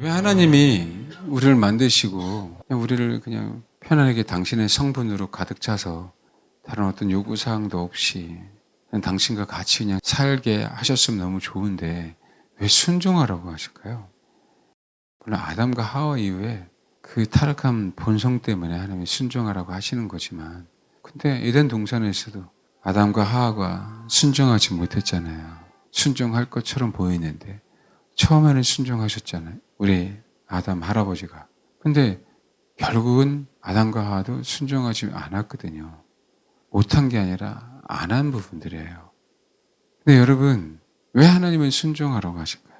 왜 하나님이 우리를 만드시고 그냥 우리를 그냥 편안하게 당신의 성분으로 가득 차서 다른 어떤 요구사항도 없이 그냥 당신과 같이 그냥 살게 하셨으면 너무 좋은데 왜 순종하라고 하실까요? 물론 아담과 하와 이후에 그 타락한 본성 때문에 하나님이 순종하라고 하시는 거지만, 근데 에덴 동산에서도 아담과 하와가 순종하지 못했잖아요. 순종할 것처럼 보이는데 처음에는 순종하셨잖아요. 우리 아담 할아버지가. 근데 결국은 아담과 하와도 순종하지 않았거든요. 못한 게 아니라 안 한 부분들이에요. 근데 여러분, 왜 하나님은 순종하라고 하실까요?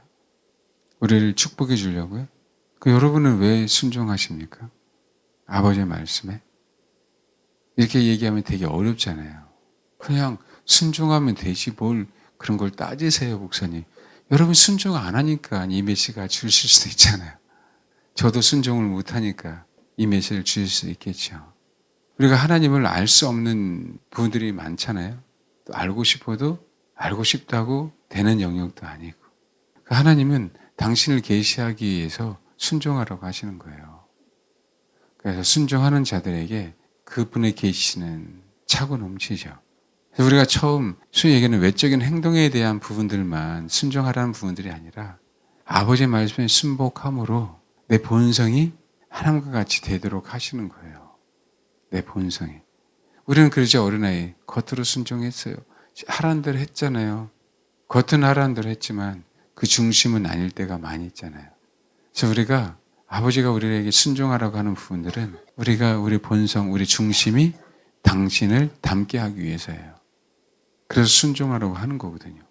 우리를 축복해 주려고요? 여러분은 왜 순종하십니까? 아버지의 말씀에? 이렇게 얘기하면 되게 어렵잖아요. 그냥 순종하면 되지 뭘 그런 걸 따지세요, 목사님. 여러분 순종 안 하니까 이 메시가 주실 수도 있잖아요. 저도 순종을 못 하니까 이 메시를 주실 수 있겠죠. 우리가 하나님을 알 수 없는 부분들이 많잖아요. 또 알고 싶어도 알고 싶다고 되는 영역도 아니고. 하나님은 당신을 계시하기 위해서 순종하라고 하시는 거예요. 그래서 순종하는 자들에게 그분의 계시는 차고 넘치죠. 그래서 우리가 처음 소위 얘기하는 외적인 행동에 대한 부분들만 순종하라는 부분들이 아니라 아버지의 말씀에 순복함으로 내 본성이 하나님과 같이 되도록 하시는 거예요. 내 본성이. 우리는 그러죠. 어린아이 겉으로 순종했어요. 하라는 대로 했잖아요. 겉은 하라는 대로 했지만 그 중심은 아닐 때가 많이 있잖아요. 그래서 우리가 아버지가 우리에게 순종하라고 하는 부분들은 우리가 우리 본성, 우리 중심이 당신을 닮게 하기 위해서예요. 그래서 순종하라고 하는 거거든요.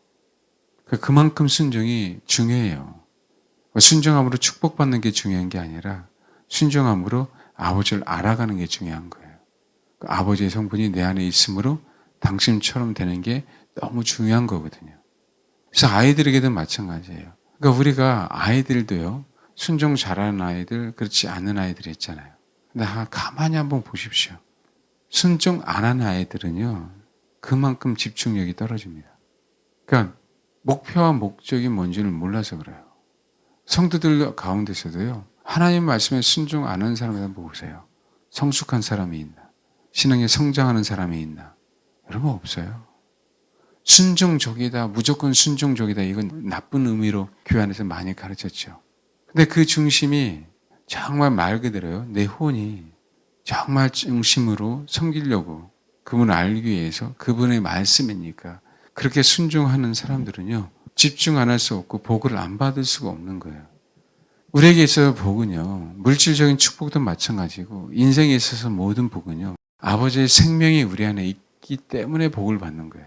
그만큼 순종이 중요해요. 순종함으로 축복받는 게 중요한 게 아니라 순종함으로 아버지를 알아가는 게 중요한 거예요. 아버지의 성분이 내 안에 있으므로 당신처럼 되는 게 너무 중요한 거거든요. 그래서 아이들에게도 마찬가지예요. 그러니까 우리가 아이들도요, 순종 잘하는 아이들, 그렇지 않은 아이들이 있잖아요. 근데 가만히 한번 보십시오. 순종 안 하는 아이들은요, 그만큼 집중력이 떨어집니다. 그러니까 목표와 목적이 뭔지를 몰라서 그래요. 성도들 가운데서도요, 하나님 말씀에 순종 안 하는 사람을 한번 보세요. 성숙한 사람이 있나? 신앙에 성장하는 사람이 있나? 여러분 없어요. 순종적이다, 무조건 순종적이다, 이건 나쁜 의미로 교회 안에서 많이 가르쳤죠. 근데 그 중심이 정말 말 그대로요, 내 혼이 정말 중심으로 섬기려고 그분을 알기 위해서 그분의 말씀이니까 그렇게 순종하는 사람들은요, 집중 안 할 수 없고 복을 안 받을 수가 없는 거예요. 우리에게 있어서 복은요, 물질적인 축복도 마찬가지고 인생에 있어서 모든 복은요, 아버지의 생명이 우리 안에 있기 때문에 복을 받는 거예요.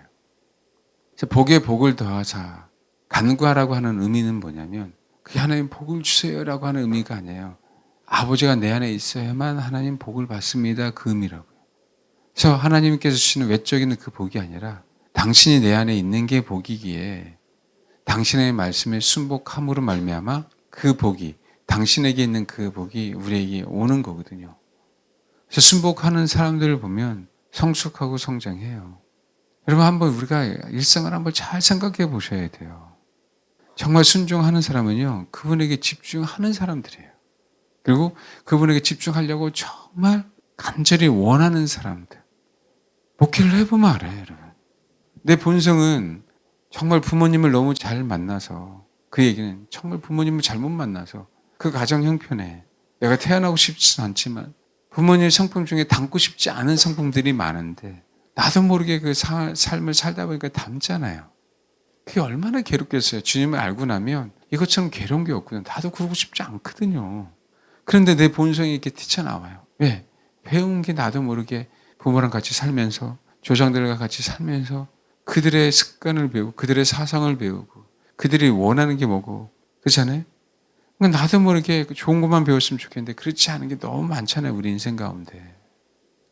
그래서 복에 복을 더하자, 간구하라고 하는 의미는 뭐냐면 그게 하나님 복을 주세요라고 하는 의미가 아니에요. 아버지가 내 안에 있어야만 하나님 복을 받습니다, 그 의미라고요. 그래서 하나님께서 주시는 외적인 그 복이 아니라 당신이 내 안에 있는 게 복이기에 당신의 말씀에 순복함으로 말미암아 그 복이, 당신에게 있는 그 복이 우리에게 오는 거거든요. 그래서 순복하는 사람들을 보면 성숙하고 성장해요. 여러분, 한번 우리가 일상을 한번 잘 생각해 보셔야 돼요. 정말 순종하는 사람은요, 그분에게 집중하는 사람들이에요. 그리고 그분에게 집중하려고 정말 간절히 원하는 사람들. 목회를 해보면 알아요, 여러분. 내 본성은 정말 부모님을 너무 잘 만나서, 그 얘기는 정말 부모님을 잘못 만나서 그 가정 형편에 내가 태어나고 싶지는 않지만 부모님의 성품 중에 닮고 싶지 않은 성품들이 많은데 나도 모르게 그 삶을 살다 보니까 닮잖아요. 그게 얼마나 괴롭겠어요. 주님을 알고 나면 이것처럼 괴로운 게 없거든요. 나도 그러고 싶지 않거든요. 그런데 내 본성이 이렇게 튀쳐나와요. 왜? 배운 게 나도 모르게 부모랑 같이 살면서, 조상들과 같이 살면서 그들의 습관을 배우고 그들의 사상을 배우고 그들이 원하는 게 뭐고, 그렇잖아요? 나도 모르게 좋은 것만 배웠으면 좋겠는데 그렇지 않은 게 너무 많잖아요, 우리 인생 가운데.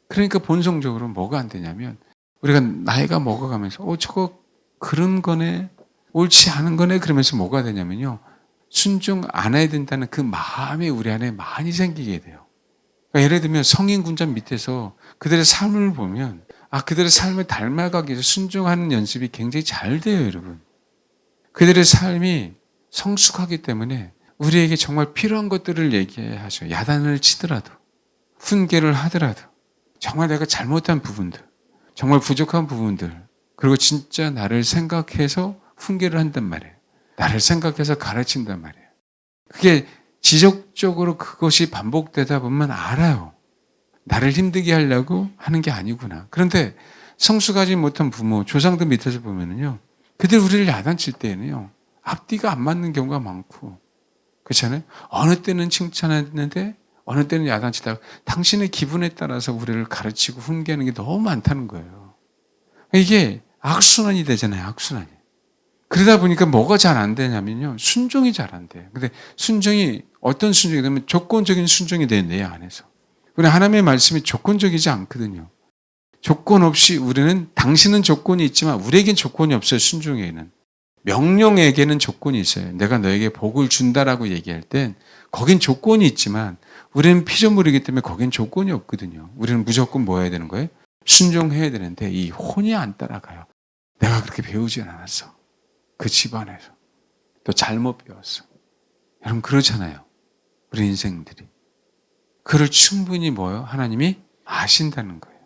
그러니까 본성적으로 뭐가 안 되냐면 우리가 나이가 먹어가면서 저거 그런 거네, 옳지 않은 거네, 그러면서 뭐가 되냐면요, 순종 안 해야 된다는 그 마음이 우리 안에 많이 생기게 돼요. 그러니까 예를 들면 성인 군장 밑에서 그들의 삶을 보면 그들의 삶을 닮아가기 위해서 순종하는 연습이 굉장히 잘 돼요, 여러분. 그들의 삶이 성숙하기 때문에 우리에게 정말 필요한 것들을 얘기하셔. 야단을 치더라도, 훈계를 하더라도, 정말 내가 잘못한 부분들, 정말 부족한 부분들, 그리고 진짜 나를 생각해서 훈계를 한단 말이에요. 나를 생각해서 가르친단 말이에요. 그게 지속적으로 그것이 반복되다 보면 알아요. 나를 힘들게 하려고 하는 게 아니구나. 그런데 성숙하지 못한 부모, 조상들 밑에서 보면은요, 그들 우리를 야단칠 때에는요, 앞뒤가 안 맞는 경우가 많고, 그렇잖아요? 어느 때는 칭찬했는데, 어느 때는 야단치다가, 당신의 기분에 따라서 우리를 가르치고 훈계하는 게 너무 많다는 거예요. 이게 악순환이 되잖아요, 악순환이. 그러다 보니까 뭐가 잘 안 되냐면요, 순종이 잘 안 돼요. 근데 순종이, 어떤 순종이 되면 조건적인 순종이 돼요, 내 안에서. 우리 하나님의 말씀이 조건적이지 않거든요. 조건 없이 우리는, 당신은 조건이 있지만 우리에겐 조건이 없어요, 순종에는. 명령에게는 조건이 있어요. 내가 너에게 복을 준다라고 얘기할 땐 거긴 조건이 있지만 우리는 피조물이기 때문에 거긴 조건이 없거든요. 우리는 무조건 뭐 해야 되는 거예요? 순종해야 되는데 이 혼이 안 따라가요. 내가 그렇게 배우지 않았어. 그 집안에서. 또 잘못 배웠어. 여러분 그렇잖아요. 우리 인생들이. 그를 충분히 뭐요? 하나님이 아신다는 거예요.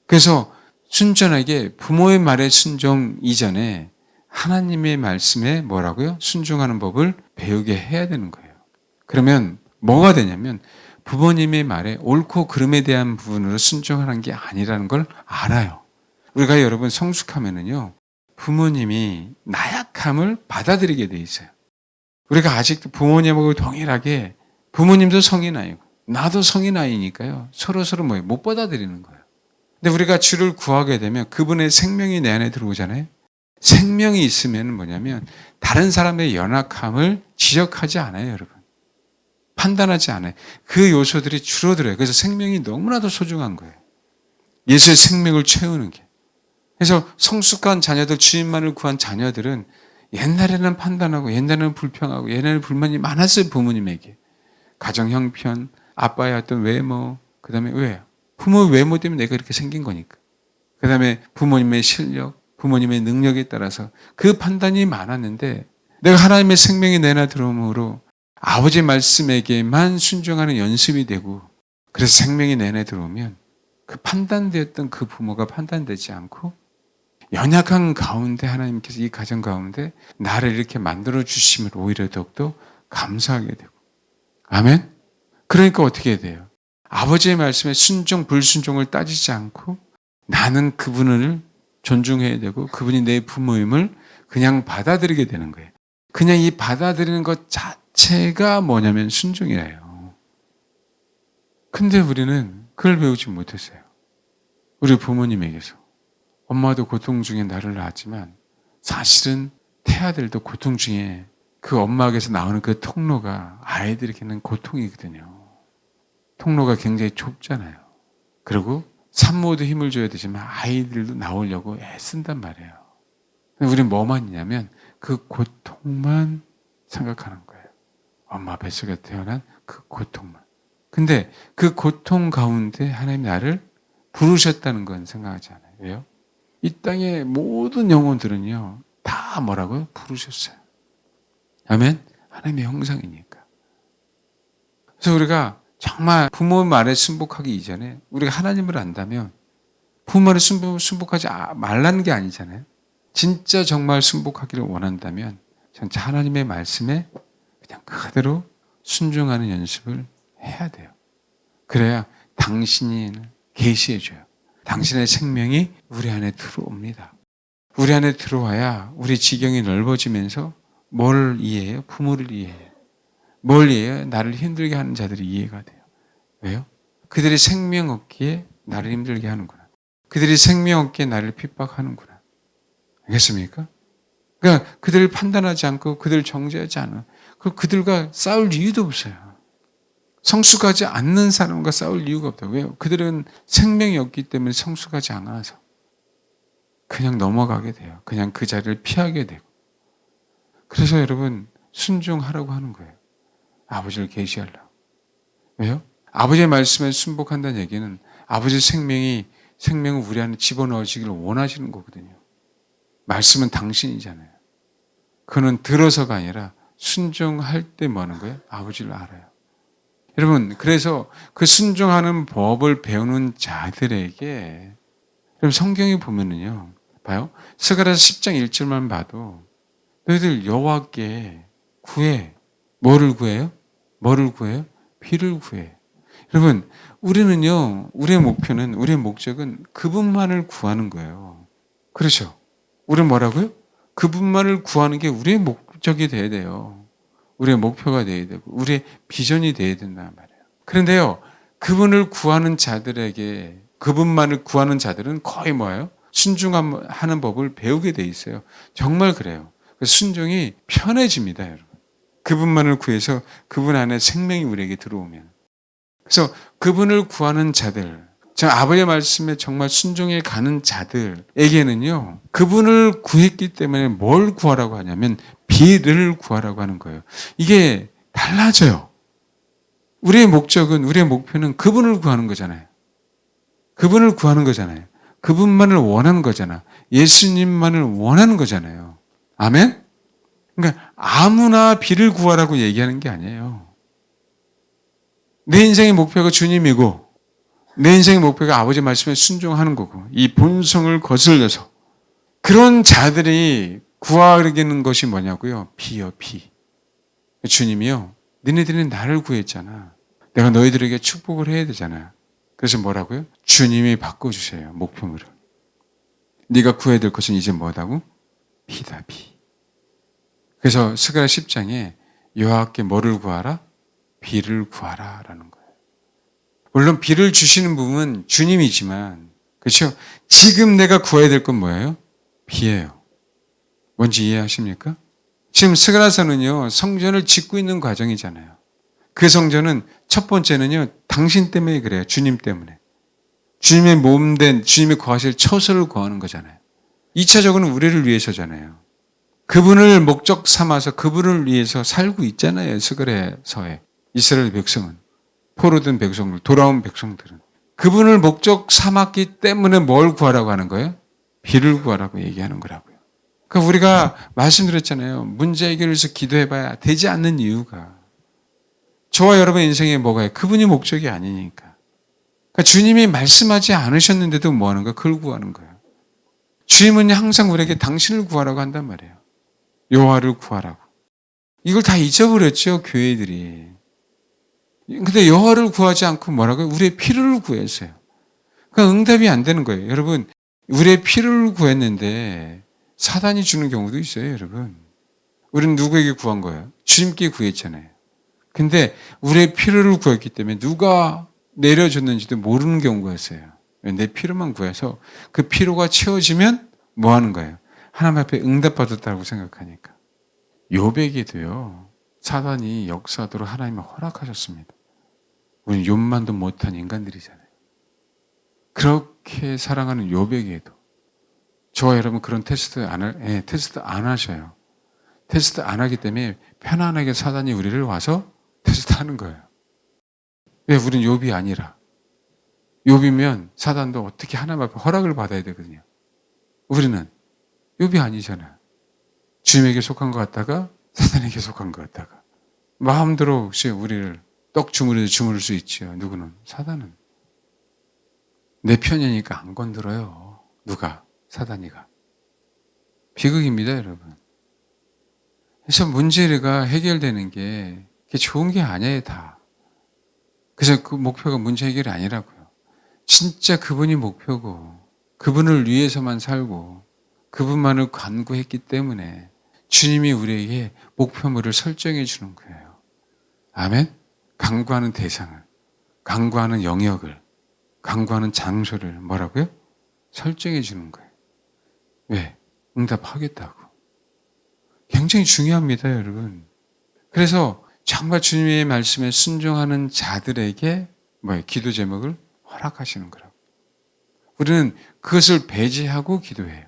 그래서 순전하게 부모의 말에 순종 이전에 하나님의 말씀에 뭐라고요? 순종하는 법을 배우게 해야 되는 거예요. 그러면 뭐가 되냐면 부모님의 말에 옳고 그름에 대한 부분으로 순종하는 게 아니라는 걸 알아요. 우리가 여러분 성숙하면은요, 부모님이 나약함을 받아들이게 돼 있어요. 우리가 아직도 부모님하고 동일하게 부모님도 성인 아이고 나도 성인 아이니까요. 서로 뭐예요? 못 받아들이는 거예요. 근데 우리가 주를 구하게 되면 그분의 생명이 내 안에 들어오잖아요. 생명이 있으면 뭐냐면 다른 사람의 연약함을 지적하지 않아요, 여러분. 판단하지 않아요. 그 요소들이 줄어들어요. 그래서 생명이 너무나도 소중한 거예요. 예수의 생명을 채우는 게. 그래서 성숙한 자녀들, 주님만을 구한 자녀들은 옛날에는 판단하고 옛날에는 불평하고 옛날에는 불만이 많았어요, 부모님에게. 가정 형편, 아빠의 어떤 외모, 그 다음에 왜? 부모의 외모 때문에 내가 이렇게 생긴 거니까. 그 다음에 부모님의 실력, 부모님의 능력에 따라서 그 판단이 많았는데 내가 하나님의 생명이 내 안에 들어옴으로 아버지 말씀에게만 순종하는 연습이 되고 그래서 생명이 내 안에 들어오면 그 판단되었던 그 부모가 판단되지 않고 연약한 가운데 하나님께서 이 가정 가운데 나를 이렇게 만들어 주심을 오히려 더욱더 감사하게 되고 아멘? 그러니까 어떻게 해야 돼요? 아버지의 말씀에 순종, 불순종을 따지지 않고 나는 그분을 존중해야 되고 그분이 내 부모임을 그냥 받아들이게 되는 거예요. 그냥 이 받아들이는 것 자체가 뭐냐면 순종이에요. 근데 우리는 그걸 배우지 못했어요. 우리 부모님에게서. 엄마도 고통 중에 나를 낳았지만 사실은 태아들도 고통 중에 그 엄마에게서 나오는 그 통로가 아이들에게는 고통이거든요. 통로가 굉장히 좁잖아요. 그리고 산모도 힘을 줘야 되지만 아이들도 나오려고 애쓴단 말이에요. 우리는 뭐만 있냐면 그 고통만 생각하는 거예요. 엄마 뱃속에 태어난 그 고통만. 근데 그 고통 가운데 하나님 나를 부르셨다는 건 생각하지 않아요. 왜요? 이 땅의 모든 영혼들은요, 다 뭐라고요? 부르셨어요. 아멘? 하나님의 형상이니까. 그래서 우리가 정말 부모 말에 순복하기 이전에 우리가 하나님을 안다면 부모 말에 순복하지 말라는 게 아니잖아요. 진짜 정말 순복하기를 원한다면 진짜 하나님의 말씀에 그냥 그대로 순종하는 연습을 해야 돼요. 그래야 당신이 계시해 줘요. 당신의 생명이 우리 안에 들어옵니다. 우리 안에 들어와야 우리 지경이 넓어지면서 뭘 이해해요? 부모를 이해해요. 뭘 이해해요? 나를 힘들게 하는 자들이 이해가 돼요. 왜요? 그들이 생명 없기에 나를 힘들게 하는구나. 그들이 생명 없기에 나를 핍박하는구나. 알겠습니까? 그러니까 그들을 판단하지 않고 그들을 정죄하지 않아. 그들과 싸울 이유도 없어요. 성숙하지 않는 사람과 싸울 이유가 없다. 왜요? 그들은 생명이 없기 때문에 성숙하지 않아서 그냥 넘어가게 돼요. 그냥 그 자리를 피하게 되고. 그래서 여러분 순종하라고 하는 거예요. 아버지를 계시하려고. 왜요? 아버지의 말씀에 순복한다는 얘기는 아버지의 생명을 우리 안에 집어넣으시기를 원하시는 거거든요. 말씀은 당신이잖아요. 그는 들어서가 아니라 순종할 때 뭐 하는 거예요? 아버지를 알아요. 여러분, 그래서 그 순종하는 법을 배우는 자들에게, 그럼 성경에 보면은요, 봐요. 스가랴서 10장 1절만 봐도 너희들 여호와께 구해. 뭐를 구해요? 뭐를 구해요? 피를 구해. 여러분, 우리는요, 우리의 목표는, 우리의 목적은 그분만을 구하는 거예요. 그렇죠? 우리는 뭐라고요? 그분만을 구하는 게 우리의 목적이 돼야 돼요. 우리의 목표가 돼야 되고, 우리의 비전이 돼야 된단 말이에요. 그런데요, 그분을 구하는 자들에게, 그분만을 구하는 자들은 거의 뭐예요? 순종하는 법을 배우게 돼 있어요. 정말 그래요. 순종이 편해집니다, 여러분. 그분만을 구해서 그분 안에 생명이 우리에게 들어오면. 그래서 그분을 구하는 자들, 저 아버지의 말씀에 정말 순종해 가는 자들에게는요, 그분을 구했기 때문에 뭘 구하라고 하냐면 비를 구하라고 하는 거예요. 이게 달라져요. 우리의 목적은, 우리의 목표는 그분을 구하는 거잖아요. 그분을 구하는 거잖아요. 그분만을 원하는 거잖아. 예수님만을 원하는 거잖아요. 아멘? 그러니까 아무나 비를 구하라고 얘기하는 게 아니에요. 내 인생의 목표가 주님이고 내 인생의 목표가 아버지 말씀에 순종하는 거고 이 본성을 거슬려서 그런 자들이 구하기는 것이 뭐냐고요? 비요, 비. 주님이요. 니네들이 나를 구했잖아. 내가 너희들에게 축복을 해야 되잖아. 그래서 뭐라고요? 주님이 바꿔주세요. 목표물을. 네가 구해야 될 것은 이제 뭐다고? 비다, 비. 그래서 스가랴 10장에 여호와께 뭐를 구하라? 비를 구하라 라는 거예요. 물론 비를 주시는 분은 주님이지만, 그렇죠? 지금 내가 구해야 될 건 뭐예요? 비예요. 뭔지 이해하십니까? 지금 스가랴서는요, 성전을 짓고 있는 과정이잖아요. 그 성전은 첫 번째는요, 당신 때문에 그래요. 주님 때문에. 주님의 몸된, 주님이 거하실 처소를 구하는 거잖아요. 2차적으로는 우리를 위해서잖아요. 그분을 목적 삼아서 그분을 위해서 살고 있잖아요. 스가랴서에. 이스라엘 백성은. 포로된 백성들, 돌아온 백성들은. 그분을 목적 삼았기 때문에 뭘 구하라고 하는 거예요? 비를 구하라고 얘기하는 거라고요. 그러니까 우리가 말씀드렸잖아요. 문제 해결을 위해서 기도해봐야 되지 않는 이유가. 저와 여러분의 인생에 뭐가요? 그분이 목적이 아니니까. 그러니까 주님이 말씀하지 않으셨는데도 뭐 하는 거예요? 그걸 구하는 거예요. 주님은 항상 우리에게 당신을 구하라고 한단 말이에요. 여호와를 구하라고. 이걸 다 잊어버렸죠, 교회들이. 근데 여호와를 구하지 않고 뭐라고요? 우리의 피를 구했어요. 그러니까 응답이 안 되는 거예요. 여러분, 우리의 피를 구했는데 사단이 주는 경우도 있어요, 여러분. 우리는 누구에게 구한 거예요? 주님께 구했잖아요. 근데 우리의 피를 구했기 때문에 누가 내려줬는지도 모르는 경우가 있어요. 내 피로만 구해서 그 피로가 채워지면 뭐 하는 거예요? 하나님 앞에 응답받았다고 생각하니까. 욥에게도요, 사단이 역사하도록 하나님이 허락하셨습니다. 우리는 욥만도 못한 인간들이잖아요. 그렇게 사랑하는 욥에게도 저와 여러분 그런 테스트 안 하셔요. 테스트 안 하기 때문에 편안하게 사단이 우리를 와서 테스트하는 거예요. 왜 우리는 욥이 아니라? 욥이면 사단도 어떻게 하나님 앞에 허락을 받아야 되거든요. 우리는 욥이 아니잖아요. 주님에게 속한 것 같다가 사단에게 속한 것 같다가 마음대로 혹시 우리를 떡 주무르듯 주무를 수 있지요. 누구는? 사단은. 내 편이니까 안 건드려요. 누가? 사단이가. 비극입니다, 여러분. 그래서 문제가 해결되는 게 그게 좋은 게 아니에요, 다. 그래서 그 목표가 문제 해결이 아니라고요. 진짜 그분이 목표고 그분을 위해서만 살고 그분만을 간구했기 때문에 주님이 우리에게 목표물을 설정해 주는 거예요. 아멘? 간구하는 대상을, 간구하는 영역을, 간구하는 장소를 뭐라고요? 설정해 주는 거예요. 왜? 응답하겠다고. 굉장히 중요합니다, 여러분. 그래서 정말 주님의 말씀에 순종하는 자들에게 기도 제목을 허락하시는 거라고. 우리는 그것을 배제하고 기도해요.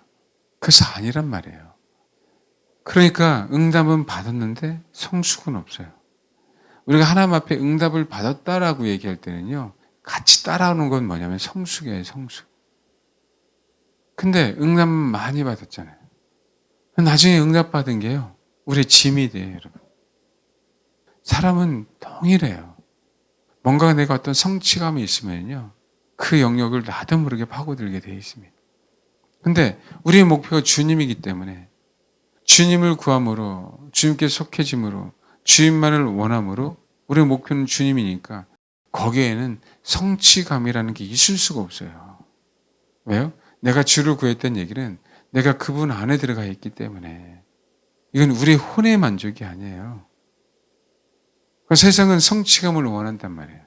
그것이 아니란 말이에요. 그러니까 응답은 받았는데 성숙은 없어요. 우리가 하나님 앞에 응답을 받았다라고 얘기할 때는요, 같이 따라오는 건 뭐냐면 성숙이에요, 성숙. 근데 응답은 많이 받았잖아요. 나중에 응답받은 게요, 우리의 짐이 돼요, 여러분. 사람은 동일해요. 뭔가 내가 어떤 성취감이 있으면요, 그 영역을 나도 모르게 파고들게 되어 있습니다. 근데 우리의 목표가 주님이기 때문에 주님을 구함으로, 주님께 속해짐으로, 주님만을 원함으로 우리의 목표는 주님이니까 거기에는 성취감이라는 게 있을 수가 없어요. 왜요? 내가 주를 구했다는 얘기는 내가 그분 안에 들어가 있기 때문에 이건 우리의 혼의 만족이 아니에요. 세상은 성취감을 원한단 말이에요.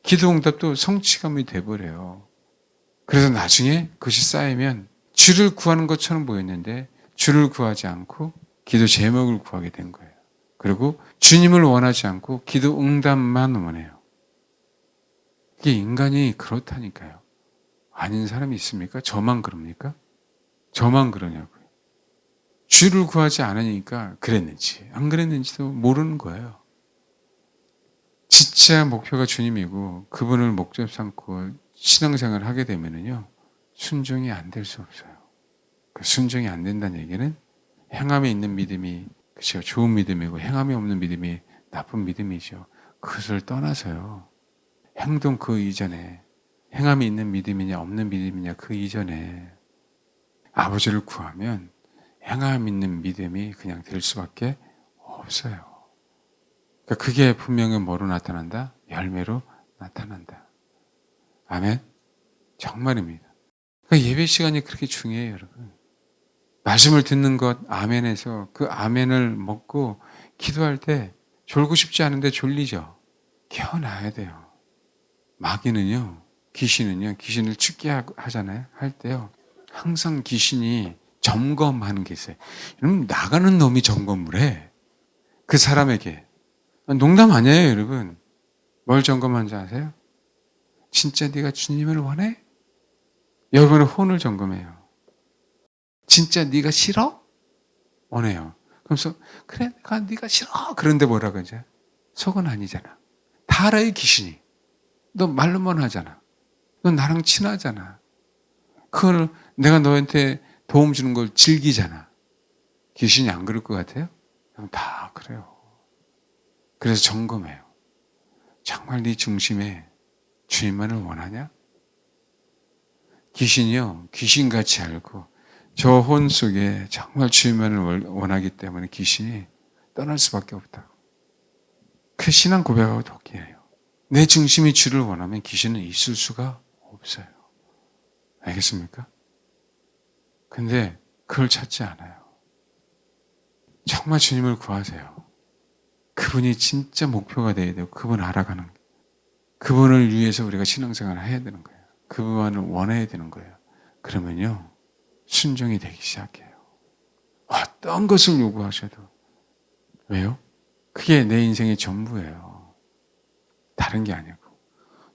기도 응답도 성취감이 돼버려요. 그래서 나중에 그것이 쌓이면 주를 구하는 것처럼 보였는데 주를 구하지 않고 기도 제목을 구하게 된 거예요. 그리고 주님을 원하지 않고 기도 응답만 원해요. 이게 인간이 그렇다니까요. 아닌 사람이 있습니까? 저만 그럽니까? 저만 그러냐고요. 주를 구하지 않으니까 그랬는지 안 그랬는지도 모르는 거예요. 진짜 목표가 주님이고 그분을 목적 삼고 신앙생활을 하게 되면은요, 순종이 안 될 수 없어요. 그 순종이 안 된다는 얘기는 행함에 있는 믿음이 그죠, 좋은 믿음이고 행함이 없는 믿음이 나쁜 믿음이죠. 그것을 떠나서요, 행동 그 이전에, 행함이 있는 믿음이냐 없는 믿음이냐 그 이전에 아버지를 구하면 행함 있는 믿음이 그냥 될 수밖에 없어요. 그러니까 그게 분명히 뭐로 나타난다? 열매로 나타난다. 아멘? 정말입니다. 그러니까 예배 시간이 그렇게 중요해요, 여러분. 말씀을 듣는 것, 아멘에서 그 아멘을 먹고 기도할 때 졸고 싶지 않은데 졸리죠? 깨어나야 돼요. 마귀는요, 귀신을 죽게 하잖아요. 할 때요, 항상 귀신이 점검하는 게 있어요. 여러분, 나가는 놈이 점검을 해. 그 사람에게. 농담 아니에요, 여러분. 뭘 점검하는지 아세요? 진짜 네가 주님을 원해? 여러분의 혼을 점검해요. 진짜 네가 싫어? 원해요. 그러면서 그래, 네가 싫어. 그런데 뭐라고 하죠? 속은 아니잖아. 다 알아요, 귀신이. 너 말로만 하잖아. 너 나랑 친하잖아. 그걸 내가 너한테 도움 주는 걸 즐기잖아. 귀신이 안 그럴 것 같아요? 그냥 다 그래요. 그래서 점검해요. 정말 네 중심에 주님만을 원하냐? 귀신이요, 귀신같이 알고 저 혼 속에 정말 주님만을 원하기 때문에 귀신이 떠날 수밖에 없다고. 그 신앙 고백하고 독해요. 내 중심이 주를 원하면 귀신은 있을 수가 없어요. 알겠습니까? 근데 그걸 찾지 않아요. 정말 주님을 구하세요. 그분이 진짜 목표가 돼야 되고 그분 알아가는 거예요. 그분을 위해서 우리가 신앙생활을 해야 되는 거예요. 그분만을 원해야 되는 거예요. 그러면요, 순종이 되기 시작해요. 어떤 것을 요구하셔도. 왜요? 그게 내 인생의 전부예요. 다른 게 아니고.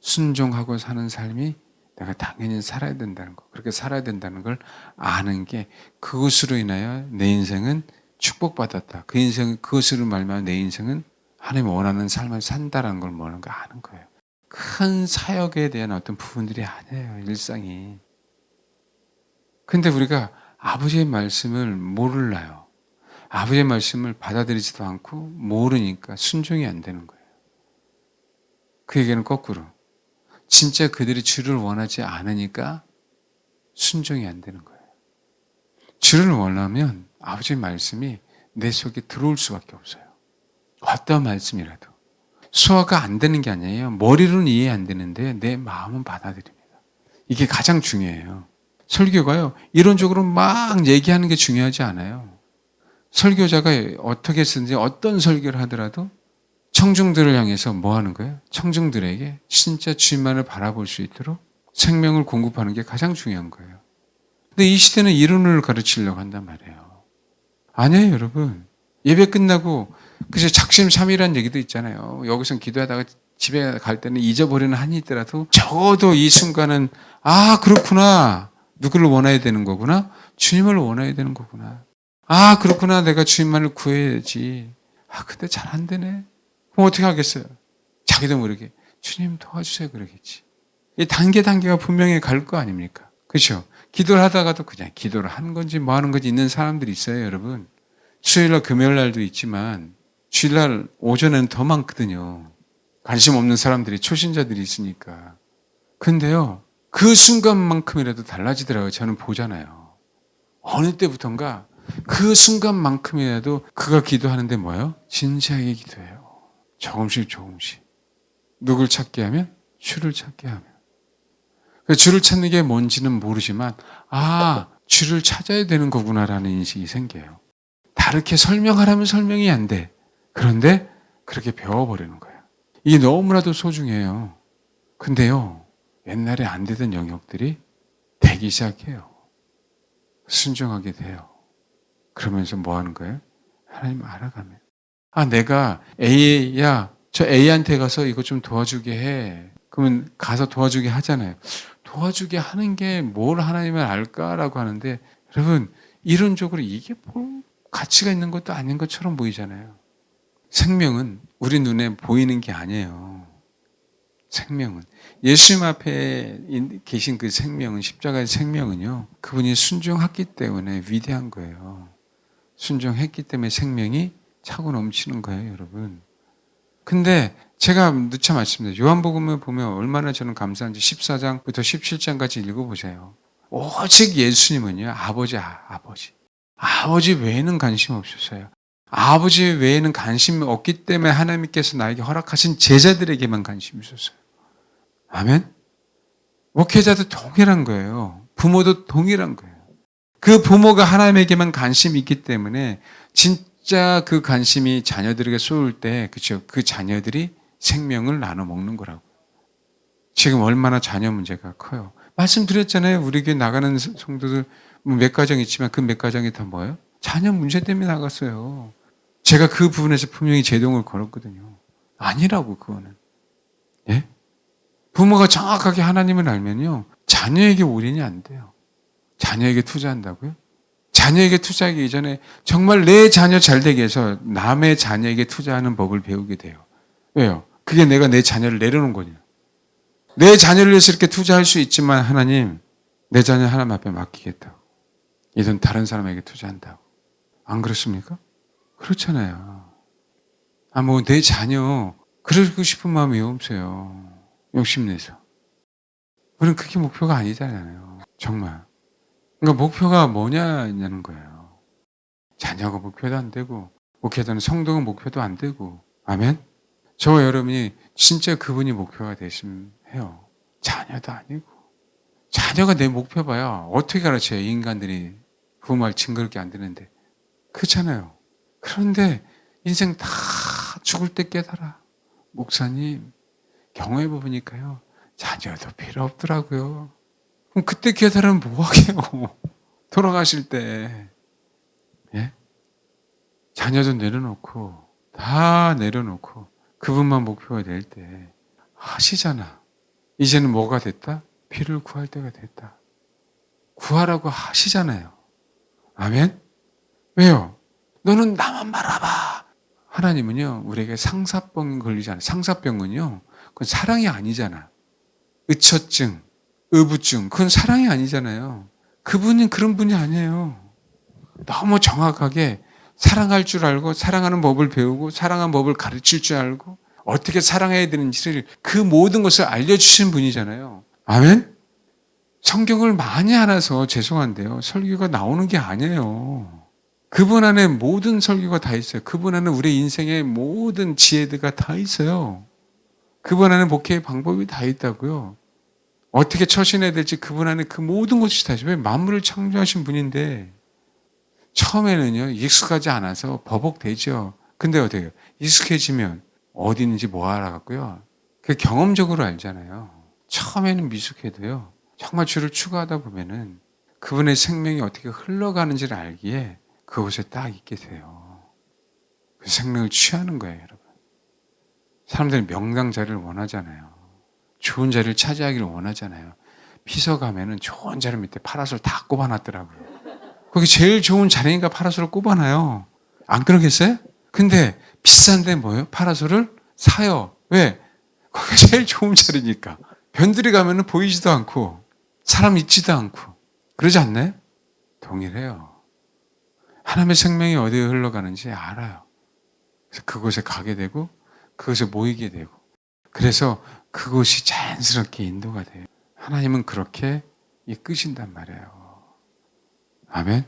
순종하고 사는 삶이 내가 당연히 살아야 된다는 거, 그렇게 살아야 된다는 걸 아는 게, 그것으로 인하여 내 인생은 축복받았다. 그 인생, 그것으로 말미암아 내 인생은 하나님 원하는 삶을 산다라는 걸 뭐라는 거 아는 거예요. 큰 사역에 대한 어떤 부분들이 아니에요, 일상이. 근데 우리가 아버지의 말씀을 모르나요? 아버지의 말씀을 받아들이지도 않고 모르니까 순종이 안 되는 거예요. 그 얘기는 거꾸로. 진짜 그들이 주를 원하지 않으니까 순종이 안 되는 거예요. 주를 원하면 아버지의 말씀이 내 속에 들어올 수밖에 없어요. 어떤 말씀이라도. 소화가 안 되는 게 아니에요. 머리로는 이해 안 되는데 내 마음은 받아들입니다. 이게 가장 중요해요. 설교가요, 이론적으로 막 얘기하는 게 중요하지 않아요. 설교자가 어떻게 쓰든지 어떤 설교를 하더라도 청중들을 향해서 뭐 하는 거예요? 청중들에게 진짜 주님만을 바라볼 수 있도록 생명을 공급하는 게 가장 중요한 거예요. 근데 이 시대는 이론을 가르치려고 한단 말이에요. 아니에요, 여러분. 예배 끝나고 그저 작심삼일한 얘기도 있잖아요. 여기서 기도하다가 집에 갈 때는 잊어버리는 한이 있더라도 적어도 이 순간은 그렇구나. 누구를 원해야 되는 거구나. 주님을 원해야 되는 거구나. 그렇구나. 내가 주님만을 구해야지. 근데 잘 안 되네. 그럼 어떻게 하겠어요? 자기도 모르게 주님 도와주세요 그러겠지. 이 단계가 분명히 갈 거 아닙니까? 그렇죠? 기도를 하다가도 그냥 기도를 하는 건지 뭐 하는 건지 있는 사람들이 있어요, 여러분. 수요일날 금요일날도 있지만 주일날 오전에는 더 많거든요. 관심 없는 사람들이, 초신자들이 있으니까. 근데요, 그 순간만큼이라도 달라지더라고요. 저는 보잖아요. 어느 때부턴가 그 순간만큼이라도 그가 기도하는데 뭐예요? 진지하게 기도해요. 조금씩 조금씩. 누굴 찾게 하면? 주를 찾게 하면. 주를 찾는 게 뭔지는 모르지만 주를 찾아야 되는 거구나라는 인식이 생겨요. 다르게 설명하라면 설명이 안 돼. 그런데 그렇게 배워버리는 거예요. 이게 너무나도 소중해요. 근데요, 옛날에 안 되던 영역들이 되기 시작해요. 순종하게 돼요. 그러면서 뭐 하는 거예요? 하나님 알아가면. 내가 저 A한테 가서 이거 좀 도와주게 해. 그러면 가서 도와주게 하잖아요. 도와주게 하는 게 뭘 하나님을 알까라고 하는데, 여러분, 이론적으로 이게 뭐 가치가 있는 것도 아닌 것처럼 보이잖아요. 생명은 우리 눈에 보이는 게 아니에요. 생명은. 예수님 앞에 계신 그 생명은, 십자가의 생명은요, 그분이 순종했기 때문에 위대한 거예요. 순종했기 때문에 생명이 차고 넘치는 거예요, 여러분. 근데 제가 누차 말씀드려요. 요한복음을 보면 얼마나 저는 감사한지 14장부터 17장까지 읽어보세요. 오직 예수님은요, 아버지. 아버지 외에는 관심 없으셨어요. 아버지 외에는 관심이 없기 때문에 하나님께서 나에게 허락하신 제자들에게만 관심이 있었어요. 아멘? 목회자도 동일한 거예요. 부모도 동일한 거예요. 그 부모가 하나님에게만 관심이 있기 때문에 진짜 그 관심이 자녀들에게 쏠 때, 그렇죠? 그 자녀들이 생명을 나눠 먹는 거라고. 지금 얼마나 자녀 문제가 커요. 말씀드렸잖아요. 우리 교회 나가는 성도들 몇 가정 있지만 그 몇 가정이 다 뭐예요? 자녀 문제 때문에 나갔어요. 제가 그 부분에서 분명히 제동을 걸었거든요. 아니라고, 그거는. 예? 부모가 정확하게 하나님을 알면요, 자녀에게 올인이 안 돼요. 자녀에게 투자한다고요? 자녀에게 투자하기 이전에 정말 내 자녀 잘 되게 해서 남의 자녀에게 투자하는 법을 배우게 돼요. 왜요? 그게 내가 내 자녀를 내려놓은 거냐. 내 자녀를 위해서 이렇게 투자할 수 있지만 하나님, 내 자녀 하나님 앞에 맡기겠다고. 이 돈 다른 사람에게 투자한다고. 안 그렇습니까? 그렇잖아요. 내 자녀 그러고 싶은 마음이 없어요. 욕심내서. 우리는 그게 목표가 아니잖아요. 정말. 그러니까 목표가 뭐냐는 거예요. 자녀가 목표도 안 되고, 목회자는 성도가 목표도 안 되고. 아멘? 저와 여러분이 진짜 그분이 목표가 되시면 해요. 자녀도 아니고. 자녀가 내 목표 봐야 어떻게 가르쳐요? 인간들이 그 말 징그럽게 안 되는데. 그렇잖아요. 그런데 인생 다 죽을 때 깨달아. 목사님, 경험해 보니까요, 자녀도 필요 없더라고요. 그럼 그때 깨달으면 뭐 하게요? 돌아가실 때. 예? 자녀도 내려놓고, 다 내려놓고, 그분만 목표가 될 때 하시잖아. 이제는 뭐가 됐다? 피를 구할 때가 됐다. 구하라고 하시잖아요. 아멘? 왜요? 너는 나만 바라봐. 하나님은요, 우리에게 상사병 걸리잖아요. 상사병은요, 그건 사랑이 아니잖아. 의처증, 의부증, 그건 사랑이 아니잖아요. 그분은 그런 분이 아니에요. 너무 정확하게 사랑할 줄 알고, 사랑하는 법을 배우고, 사랑하는 법을 가르칠 줄 알고, 어떻게 사랑해야 되는지를, 그 모든 것을 알려주신 분이잖아요. 아멘? 성경을 많이 알아서 죄송한데요, 설교가 나오는 게 아니에요. 그분 안에 모든 설교가 다 있어요. 그분 안에 우리 인생의 모든 지혜가 다 있어요. 그분 안에 목회의 방법이 다 있다고요. 어떻게 처신해야 될지 그분 안에 그 모든 것이 다 있어요. 왜? 만물을 창조하신 분인데 처음에는요, 익숙하지 않아서 버벅대죠. 근데 어떻게 해요? 익숙해지면 어디 있는지 뭐 알아갖고요, 그 경험적으로 알잖아요. 처음에는 미숙해도요, 정말 주를 추구하다 보면은 그분의 생명이 어떻게 흘러가는지를 알기에 그곳에 딱 있게 돼요. 그 생명을 취하는 거예요, 여러분. 사람들이 명당 자리를 원하잖아요. 좋은 자리를 차지하기를 원하잖아요. 피서 가면은 좋은 자리 밑에 파라솔 다 꼽아놨더라고요. 거기 제일 좋은 자리니까 파라솔을 꼽아놔요. 안 그러겠어요? 근데 비싼데 뭐예요? 파라솔을 사요. 왜? 거기가 제일 좋은 자리니까. 변들이 가면은 보이지도 않고 사람 있지도 않고. 그러지 않나요? 동일해요. 하나님의 생명이 어디에 흘러가는지 알아요. 그래서 그곳에 가게 되고 그곳에 모이게 되고 그래서 그곳이 자연스럽게 인도가 돼요. 하나님은 그렇게 이끄신단 말이에요. 아멘.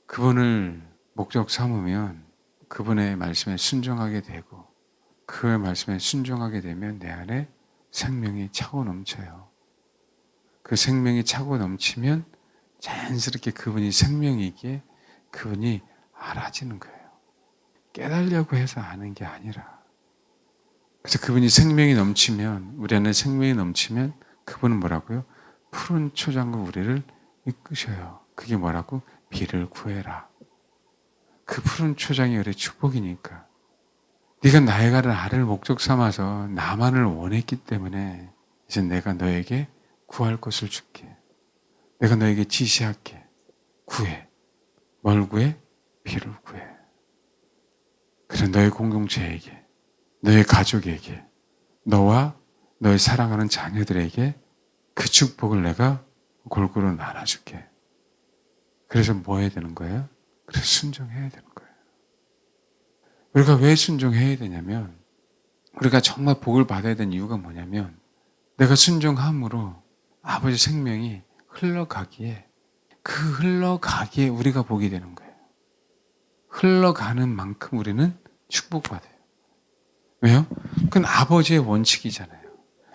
그분을 목적 삼으면 그분의 말씀에 순종하게 되고 그의 말씀에 순종하게 되면 내 안에 생명이 차고 넘쳐요. 그 생명이 차고 넘치면 자연스럽게 그분이 생명이기에 그분이 알아지는 거예요. 깨달으려고 해서 아는 게 아니라. 그래서 그분이 생명이 넘치면, 우리 안에 생명이 넘치면 그분은 뭐라고요? 푸른 초장과 우리를 이끄셔요. 그게 뭐라고? 비를 구해라. 그 푸른 초장이 우리의 축복이니까. 네가 나에게 나를 목적 삼아서 나만을 원했기 때문에 이제 내가 너에게 구할 것을 줄게. 내가 너에게 지시할게. 구해. 뭘 구해? 비를 구해. 그래 너의 공동체에게, 너의 가족에게, 너와 너의 사랑하는 자녀들에게 그 축복을 내가 골고루 나눠줄게. 그래서 뭐 해야 되는 거예요? 그래서 순종해야 되는 거예요. 우리가 왜 순종해야 되냐면 우리가 정말 복을 받아야 되는 이유가 뭐냐면 내가 순종함으로 아버지 생명이 흘러가기에 그 흘러가기에 우리가 복이 되는 거예요. 흘러가는 만큼 우리는 축복받아요. 왜요? 그건 아버지의 원칙이잖아요.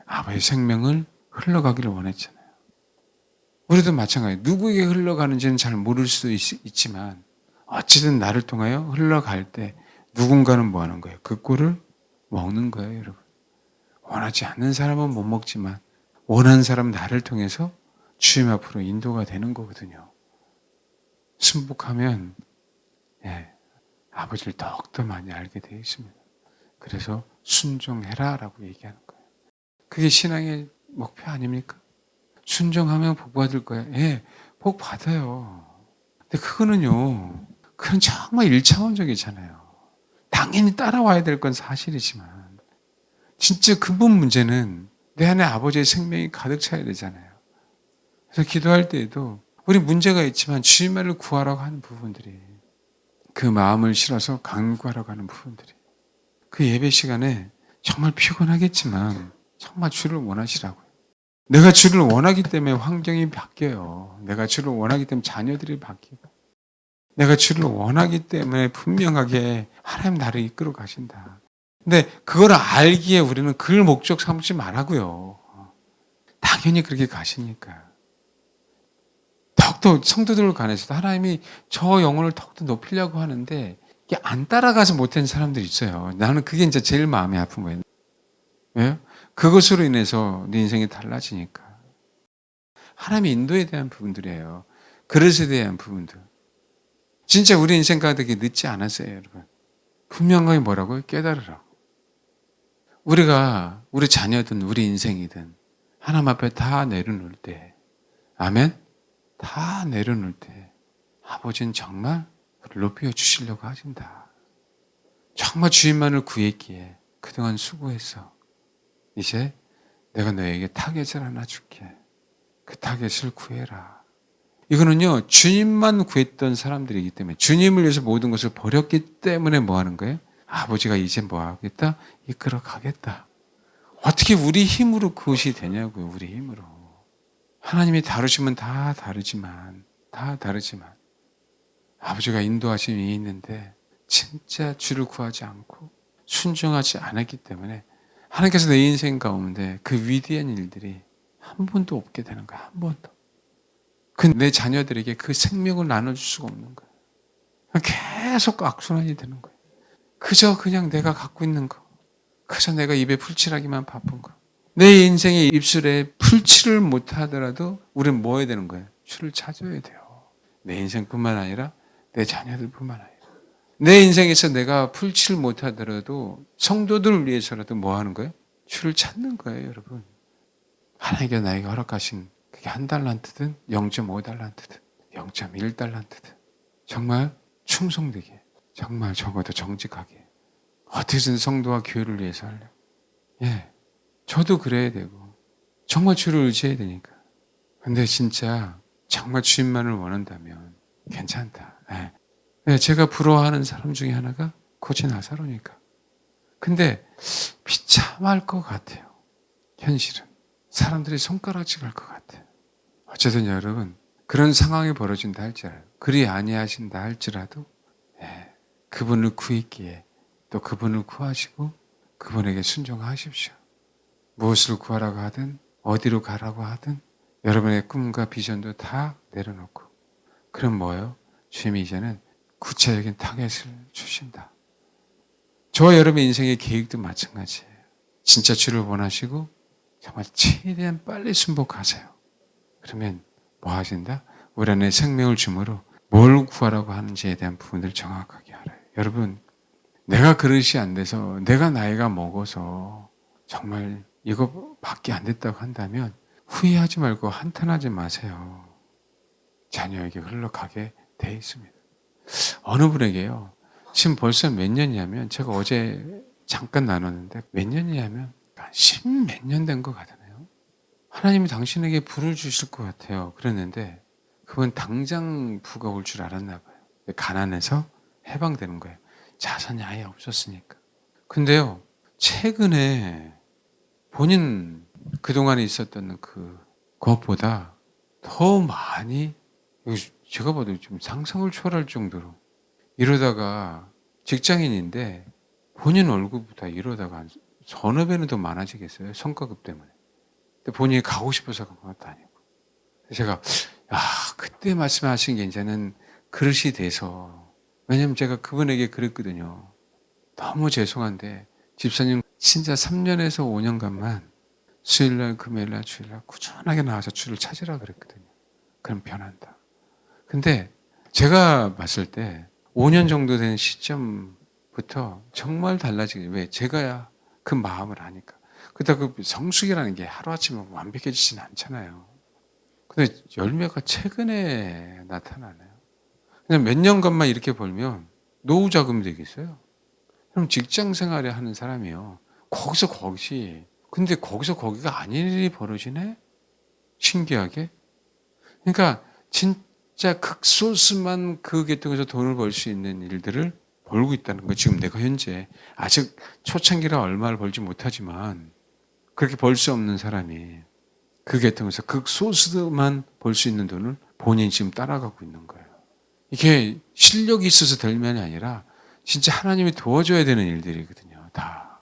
아버지의 생명을 흘러가기를 원했잖아요. 우리도 마찬가지예요. 누구에게 흘러가는지는 잘 모를 수도 있지만 어찌든 나를 통하여 흘러갈 때 누군가는 뭐 하는 거예요? 그 꿀을 먹는 거예요, 여러분. 원하지 않는 사람은 못 먹지만 원하는 사람은 나를 통해서 주님 앞으로 인도가 되는 거거든요. 순복하면 아버지를 더욱더 많이 알게 되어 있습니다. 그래서 순종해라라고 얘기하는 거예요. 그게 신앙의 목표 아닙니까? 순종하면 복 받을 거야. 예, 복 받아요. 근데 그거는요, 그건 정말 1차원적이잖아요. 당연히 따라와야 될 건 사실이지만, 진짜 근본 문제는 내 안에 아버지의 생명이 가득 차야 되잖아요. 그래서 기도할 때에도 우리 문제가 있지만 주님만을 구하라고 하는 부분들이, 그 마음을 실어서 간구하라고 하는 부분들이, 그 예배 시간에 정말 피곤하겠지만 정말 주를 원하시라고요. 내가 주를 원하기 때문에 환경이 바뀌어요. 내가 주를 원하기 때문에 자녀들이 바뀌고 내가 주를 원하기 때문에 분명하게 하나님 나를 이끌어 가신다. 근데 그걸 알기에 우리는 그걸 목적 삼지 말라고요. 당연히 그렇게 가시니까. 더욱더 성도들을 관해서도 하나님이 저 영혼을 더욱더 높이려고 하는데 이게 안 따라가서 못한 사람들이 있어요. 나는 그게 이제 제일 마음이 아픈 거예요. 왜요? 그것으로 인해서 네 인생이 달라지니까. 하나님의 인도에 대한 부분들이에요. 그릇에 대한 부분들. 진짜 우리 인생 가득이 늦지 않았어요, 여러분. 분명하게 뭐라고요? 깨달으라고. 우리가 우리 자녀든 우리 인생이든 하나님 앞에 다 내려놓을 때, 아멘? 다 내려놓을 때 아버지는 정말 우리를 높여 주시려고 하신다. 정말 주님만을 구했기에 그동안 수고했어. 이제 내가 너에게 타겟을 하나 줄게. 그 타겟을 구해라. 이거는요, 주님만 구했던 사람들이기 때문에, 주님을 위해서 모든 것을 버렸기 때문에 뭐 하는 거예요? 아버지가 이제 뭐 하겠다? 이끌어 가겠다. 어떻게 우리 힘으로 그것이 되냐고요, 우리 힘으로. 하나님이 다루시면 다 다르지만, 아버지가 인도하심이 있는데, 진짜 주를 구하지 않고, 순종하지 않았기 때문에, 하나님께서 내 인생 가운데 그 위대한 일들이 한 번도 없게 되는 거야, 한 번도. 내 자녀들에게 그 생명을 나눠줄 수가 없는 거예요. 계속 악순환이 되는 거예요. 그저 그냥 내가 갖고 있는 거. 그저 내가 입에 풀칠하기만 바쁜 거. 내 인생의 입술에 풀칠을 못하더라도 우리는 뭐 해야 되는 거예요? 주를 찾아야 돼요. 내 인생뿐만 아니라 내 자녀들뿐만 아니라. 내 인생에서 내가 풀칠을 못하더라도 성도들을 위해서라도 뭐 하는 거예요? 주를 찾는 거예요, 여러분. 하나님께서 나에게 허락하신 그게 1달란트든 0.5달란트든 0.1달란트든 정말 충성되게, 정말 적어도 정직하게 어떻게든 성도와 교회를 위해서 하려고. 예, 저도 그래야 되고 정말 주를 의지해야 되니까. 근데 진짜 정말 주님만을 원한다면 괜찮다. 예. 예, 제가 부러워하는 사람 중에 하나가 고지 나사로니까. 근데 비참할 것 같아요. 현실은. 사람들이 손가락질 할 것 같아요. 어쨌든 여러분, 그런 상황이 벌어진다 할지라도, 그리 아니하신다 할지라도, 그분을 구했기에 또 그분을 구하시고 그분에게 순종하십시오. 무엇을 구하라고 하든 어디로 가라고 하든 여러분의 꿈과 비전도 다 내려놓고, 그럼 뭐예요? 주님이 이제는 구체적인 타겟을 주신다. 저와 여러분의 인생의 계획도 마찬가지예요. 진짜 주를 원하시고 정말 최대한 빨리 순복하세요. 그러면 뭐 하신다? 우리 안에 생명을 주므로 뭘 구하라고 하는지에 대한 부분을 정확하게 알아요. 여러분, 내가 그릇이 안 돼서, 내가 나이가 먹어서 정말 이거밖에 안 됐다고 한다면 후회하지 말고 한탄하지 마세요. 자녀에게 흘러가게 돼 있습니다. 어느 분에게요, 지금 벌써 몇 년이냐면, 제가 어제 잠깐 나눴는데 몇 년이냐면 10몇 년 된 것 같아요. 하나님이 당신에게 부를 주실 것 같아요. 그랬는데 그건 당장 부가 올 줄 알았나 봐요. 가난해서 해방되는 거예요. 자산이 아예 없었으니까. 근데요, 최근에 본인 그동안에 있었던 그것보다 더 많이, 제가 봐도 좀 상상을 초월할 정도로, 이러다가 직장인인데 본인 얼굴보다 이러다가 한 서너 배는 더 많아지겠어요. 성과급 때문에. 근데 본인이 가고 싶어서 간 것도 아니고. 제가 그때 말씀하신 게 이제는 그릇이 돼서, 왜냐면 제가 그분에게 그랬거든요. 너무 죄송한데 집사님 진짜 3년에서 5년간만 수요일날, 금요일날, 주일날 꾸준하게 나와서 주를 찾으라 그랬거든요. 그럼 변한다. 근데 제가 봤을 때 5년 정도 된 시점부터 정말 달라지게. 왜? 제가 그 마음을 아니까. 그렇다고 성숙이라는 게 하루아침에 완벽해지진 않잖아요. 근데 열매가 최근에 나타나네요. 그냥 몇 년간만 이렇게 벌면 노후 자금이 되겠어요? 그럼 직장 생활에 하는 사람이요, 거기서 거기, 근데 거기서 거기가 아닌 일이 벌어지네? 신기하게. 그러니까 진짜 극소수만 그 계통에서 돈을 벌 수 있는 일들을 벌고 있다는 거. 지금 내가 현재 아직 초창기라 얼마를 벌지 못하지만 그렇게 벌 수 없는 사람이 그 계통에서 극소수만 벌 수 있는 돈을 본인이 지금 따라가고 있는 거예요. 이게 실력이 있어서 될 면이 아니라 진짜 하나님이 도와줘야 되는 일들이거든요. 다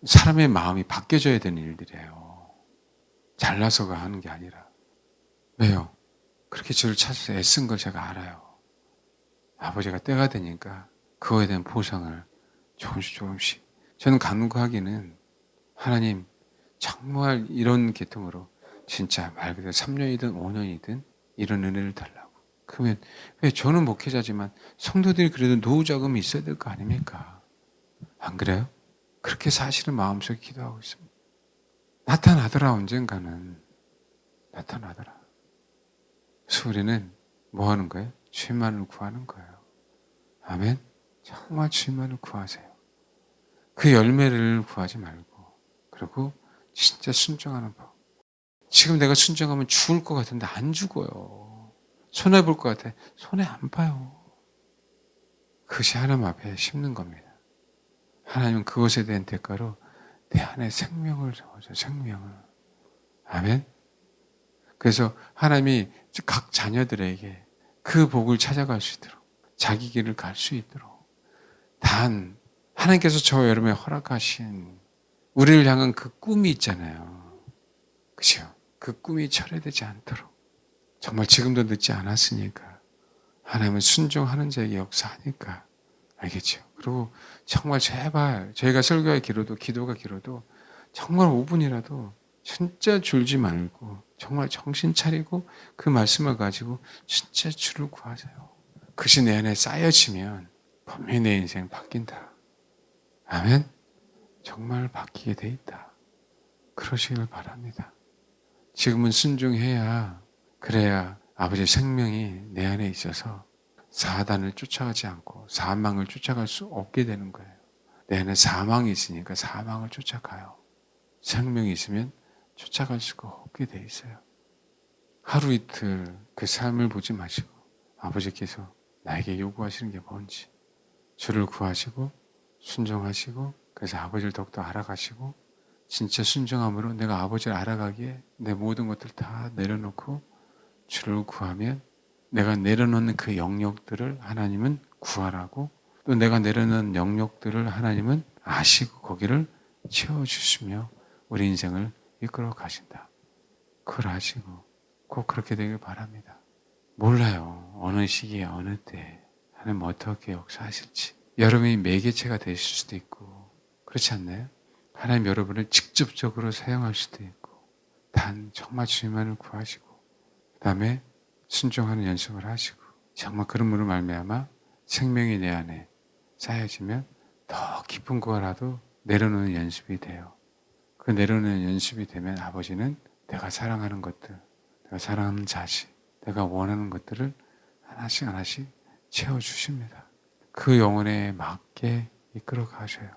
사람의 마음이 바뀌어져야 되는 일들이에요. 잘나서가 하는 게 아니라. 왜요? 그렇게 저를 찾아서 애쓴 걸 제가 알아요. 아버지가 때가 되니까 그거에 대한 보상을 조금씩. 저는 간구하기는, 하나님 정말 이런 계통으로 진짜 말 그대로 3년이든 5년이든 이런 은혜를 달라고. 그러면 왜 저는 목회자지만 성도들이 그래도 노후 자금이 있어야 될 거 아닙니까? 안 그래요? 그렇게 사실은 마음속에 기도하고 있습니다. 나타나더라, 언젠가는. 나타나더라. 그래서 우리는 뭐 하는 거예요? 주님만을 구하는 거예요. 아멘? 정말 주님만을 구하세요. 그 열매를 구하지 말고, 그리고 진짜 순종하는 법. 지금 내가 순종하면 죽을 것 같은데 안 죽어요. 손해볼 것 같아. 손해 안 봐요. 그것이 하나님 앞에 심는 겁니다. 하나님은 그것에 대한 대가로 내 안에 생명을 주어줘, 생명을. 아멘? 그래서 하나님이 각 자녀들에게 그 복을 찾아갈 수 있도록, 자기 길을 갈 수 있도록, 단 하나님께서 저와 여러분에 허락하신 우리를 향한 그 꿈이 있잖아요. 그죠? 그 꿈이 철회되지 않도록, 정말 지금도 늦지 않았으니까 하나님은 순종하는 자에게 역사하니까. 알겠죠? 그리고 정말 제발 저희가 설교가 길어도, 기도가 길어도 정말 5분이라도 진짜 줄지 말고 정말 정신 차리고 그 말씀을 가지고 진짜 주를 구하세요. 그것이 내 안에 쌓여지면 분명히 내 인생 바뀐다. 아멘? 정말 바뀌게 돼 있다. 그러시길 바랍니다. 지금은 순종해야, 그래야 아버지의 생명이 내 안에 있어서 사단을 쫓아가지 않고 사망을 쫓아갈 수 없게 되는 거예요. 내 안에 사망이 있으니까 사망을 쫓아가요. 생명이 있으면 쫓아갈 수가 없게 돼 있어요. 하루 이틀 그 삶을 보지 마시고 아버지께서 나에게 요구하시는 게 뭔지 주를 구하시고 순종하시고 그래서 아버지를 더욱더 알아가시고 진짜 순종함으로 내가 아버지를 알아가기에 내 모든 것들 다 내려놓고 주를 구하면 내가 내려놓는 그 영역들을 하나님은 구하라고 또 내가 내려놓는 영역들을 하나님은 아시고 거기를 채워주시며 우리 인생을 이끌어 가신다. 그걸 아시고 꼭 그렇게 되길 바랍니다. 몰라요. 어느 시기에 어느 때 하나님 어떻게 역사하실지. 여러분이 매개체가 되실 수도 있고 그렇지 않나요? 하나님 여러분을 직접적으로 사용할 수도 있고 단 정말 주님만을 구하시고 그 다음에 순종하는 연습을 하시고 정말 그런 말미암아 생명이 내 안에 쌓여지면 더 깊은 거라도 내려놓는 연습이 돼요. 그 내려놓는 연습이 되면 아버지는 내가 사랑하는 것들, 내가 사랑하는 자식, 내가 원하는 것들을 하나씩 하나씩 채워주십니다. 그 영혼에 맞게 이끌어 가셔요.